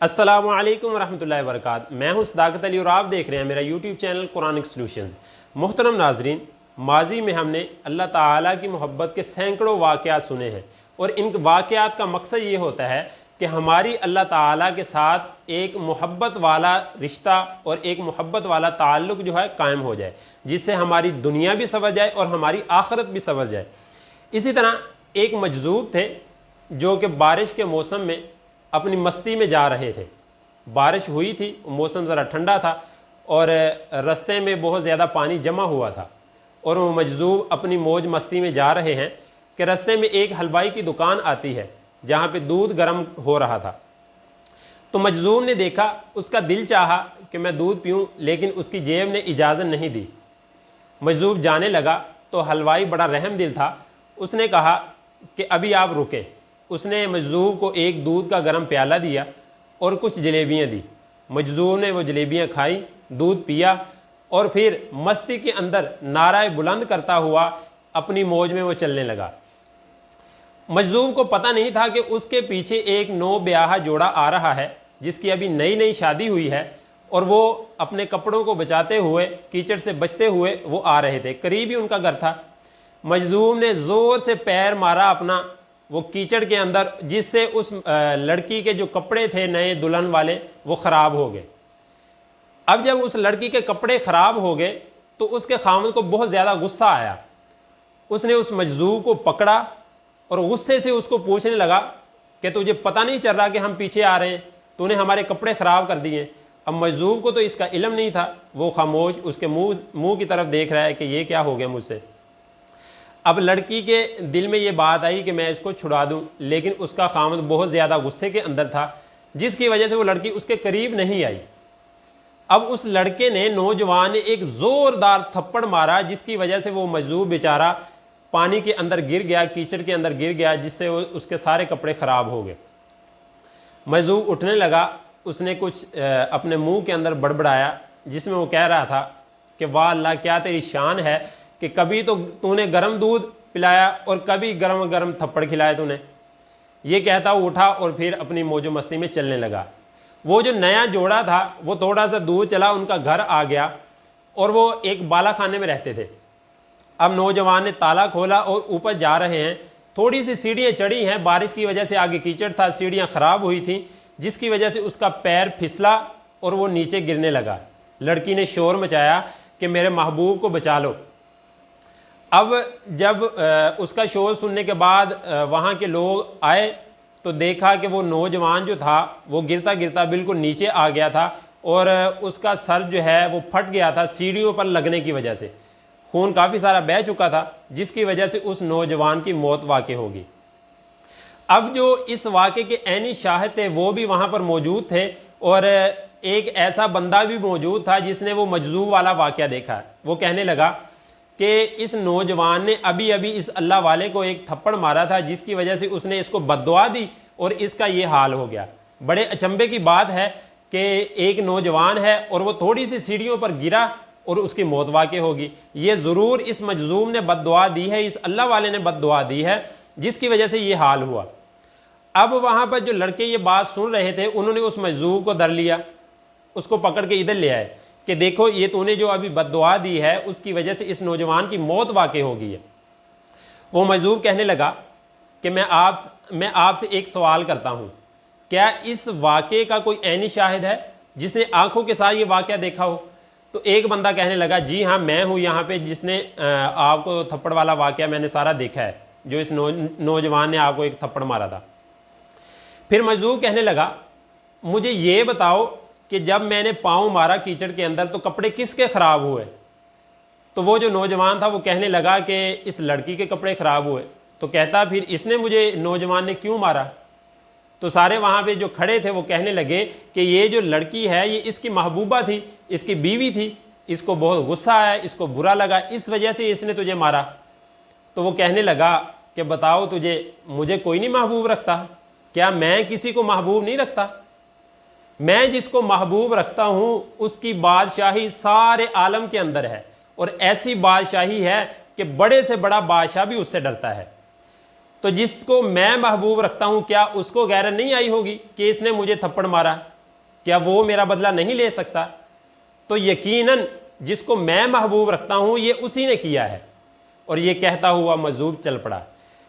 अस्सलामु अलैकुम वरहमतुल्लाहि वबरकातुहू। मैं हूं सदाकत अली और आप देख रहे हैं मेरा यूट्यूब चैनल कुरानिक सॉल्यूशंस। मोहतरम नाजरीन, माजी में हमने अल्लाह ताला की मोहब्बत के सैकड़ों वाक़यात सुने हैं और इन वाक़यात का मकसद ये होता है कि हमारी अल्लाह ताला के साथ एक मोहब्बत वाला रिश्ता और एक मोहब्बत वाला ताल्लुक़ जो है कायम हो जाए, जिससे हमारी दुनिया भी संवर जाए और हमारी आखिरत भी संवर जाए। इसी तरह एक मजज़ूब थे जो कि बारिश के मौसम में अपनी मस्ती में जा रहे थे। बारिश हुई थी, मौसम ज़रा ठंडा था और रास्ते में बहुत ज़्यादा पानी जमा हुआ था और वो मजज़ूब अपनी मौज मस्ती में जा रहे हैं कि रास्ते में एक हलवाई की दुकान आती है जहाँ पे दूध गर्म हो रहा था। तो मजज़ूब ने देखा, उसका दिल चाहा कि मैं दूध पीऊँ, लेकिन उसकी जेब ने इजाज़त नहीं दी। मजज़ूब जाने लगा तो हलवाई बड़ा रहम दिल था, उसने कहा कि अभी आप रुकें। उसने मजज़ूब को एक दूध का गर्म प्याला दिया और कुछ जलेबियाँ दी। मजज़ूब ने वो जलेबियाँ खाई, दूध पिया और फिर मस्ती के अंदर नाराए बुलंद करता हुआ अपनी मौज में वो चलने लगा। मजज़ूब को पता नहीं था कि उसके पीछे एक नौ ब्याह जोड़ा आ रहा है जिसकी अभी नई नई शादी हुई है और वो अपने कपड़ों को बचाते हुए, कीचड़ से बचते हुए वो आ रहे थे। करीब ही उनका घर था। मजज़ूब ने ज़ोर से पैर मारा अपना वो कीचड़ के अंदर, जिससे उस लड़की के जो कपड़े थे नए दुल्हन वाले वो ख़राब हो गए। अब जब उस लड़की के कपड़े ख़राब हो गए तो उसके खामद को बहुत ज़्यादा गुस्सा आया। उसने उस मजज़ूब को पकड़ा और गुस्से से उसको पूछने लगा कि तुझे पता नहीं चल रहा कि हम पीछे आ रहे हैं, तूने हमारे कपड़े ख़राब कर दिए। अब मजज़ूब को तो इसका इल्म नहीं था, वो खामोश उसके मुँह की तरफ देख रहा है कि ये क्या हो गया मुझसे। अब लड़की के दिल में ये बात आई कि मैं इसको छुड़ा दूं, लेकिन उसका खामद बहुत ज़्यादा गुस्से के अंदर था, जिसकी वजह से वो लड़की उसके करीब नहीं आई। अब उस लड़के ने, नौजवान ने एक ज़ोरदार थप्पड़ मारा, जिसकी वजह से वो मजज़ूब बेचारा पानी के अंदर गिर गया, कीचड़ के अंदर गिर गया, जिससे उसके सारे कपड़े ख़राब हो गए। मजज़ूब उठने लगा, उसने कुछ अपने मुँह के अंदर बड़बड़ाया, जिसमें वो कह रहा था कि वाह अल्लाह, क्या तेरी शान है कि कभी तो तूने गर्म दूध पिलाया और कभी गर्म गर्म थप्पड़ खिलाए तूने। ये कहता उठा और फिर अपनी मौजो मस्ती में चलने लगा। वो जो नया जोड़ा था वो थोड़ा सा दूर चला, उनका घर आ गया और वो एक बाला खाने में रहते थे। अब नौजवान ने ताला खोला और ऊपर जा रहे हैं। थोड़ी सी सीढ़ियाँ चढ़ी हैं, बारिश की वजह से आगे कीचड़ था, सीढ़ियाँ ख़राब हुई थी, जिसकी वजह से उसका पैर फिसला और वो नीचे गिरने लगा। लड़की ने शोर मचाया कि मेरे महबूब को बचा लो। अब जब उसका शोर सुनने के बाद वहाँ के लोग आए तो देखा कि वो नौजवान जो था वो गिरता गिरता बिल्कुल नीचे आ गया था और उसका सर जो है वो फट गया था सीढ़ियों पर लगने की वजह से। खून काफ़ी सारा बह चुका था, जिसकी वजह से उस नौजवान की मौत वाक़ई होगी। अब जो इस वाक़े के ऐनी शाहिद थे वो भी वहाँ पर मौजूद थे और एक ऐसा बंदा भी मौजूद था जिसने वो मजज़ूब वाला वाक़या देखा। वो कहने लगा कि इस नौजवान ने अभी अभी इस अल्लाह वाले को एक थप्पड़ मारा था, जिसकी वजह से उसने इसको बद्दुआ दी और इसका ये हाल हो गया। बड़े अचंभे की बात है कि एक नौजवान है और वो थोड़ी सी सीढ़ियों पर गिरा और उसकी मौत वाक़ई होगी। ये ज़रूर इस मजज़ूम ने बद्दुआ दी है, इस अल्लाह वाले ने बद्दुआ दी है, जिसकी वजह से ये हाल हुआ। अब वहाँ पर जो लड़के ये बात सुन रहे थे, उन्होंने उस मजज़ूम को धर लिया, उसको पकड़ के इधर ले आए कि देखो ये तूने जो अभी बद्दुआ दी है उसकी वजह से इस नौजवान की मौत वाक़ई हो गई है। वो मजज़ूब कहने लगा कि मैं आपसे एक सवाल करता हूँ, क्या इस वाक़े का कोई ऐनी शाहिद है जिसने आंखों के साथ ये वाक़या देखा हो? तो एक बंदा कहने लगा, जी हाँ, मैं हूँ यहाँ पे, जिसने आपको थप्पड़ वाला वाक़या मैंने सारा देखा है, जो इस नौजवान ने आपको एक थप्पड़ मारा था। फिर मजज़ूब कहने लगा, मुझे ये बताओ कि जब मैंने पाँव मारा कीचड़ के अंदर तो कपड़े किसके ख़राब हुए? तो वो जो नौजवान था वो कहने लगा कि इस लड़की के कपड़े ख़राब हुए। तो कहता फिर इसने मुझे, नौजवान ने क्यों मारा? तो सारे वहाँ पे जो खड़े थे वो कहने लगे कि ये जो लड़की है ये इसकी महबूबा थी, इसकी बीवी थी, इसको बहुत गुस्सा आया, इसको बुरा लगा, इस वजह से इसने तुझे मारा। तो वो कहने लगा कि बताओ, मुझे कोई नहीं महबूब रखता? क्या मैं किसी को महबूब नहीं रखता? मैं जिसको महबूब रखता हूँ उसकी बादशाही सारे आलम के अंदर है और ऐसी बादशाही है कि बड़े से बड़ा बादशाह भी उससे डरता है। तो जिसको मैं महबूब रखता हूँ, क्या उसको गैरत नहीं आई होगी कि इसने मुझे थप्पड़ मारा? क्या वो मेरा बदला नहीं ले सकता? तो यकीनन जिसको मैं महबूब रखता हूँ ये उसी ने किया है। और ये कहता हुआ मजूब चल पड़ा।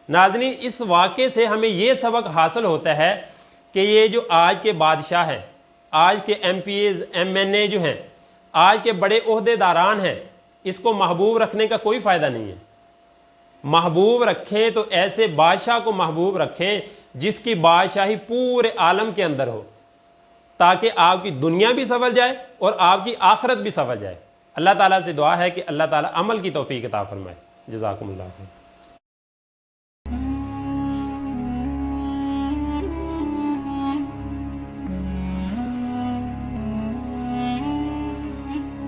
नाज़रीन, इस वाक़े से हमें ये सबक हासिल होता है कि ये जो आज के बादशाह हैं, आज के MPs MNA जो हैं, आज के बड़े ओहदेदारान हैं, इसको महबूब रखने का कोई फ़ायदा नहीं है। महबूब रखें तो ऐसे बादशाह को महबूब रखें जिसकी बादशाही पूरे आलम के अंदर हो, ताकि आपकी दुनिया भी संभल जाए और आपकी आखिरत भी संभल जाए। अल्लाह ताला से दुआ है कि अल्लाह ताला अमल की तौफीक अता फरमाए। जज़ाकुमुल्लाह।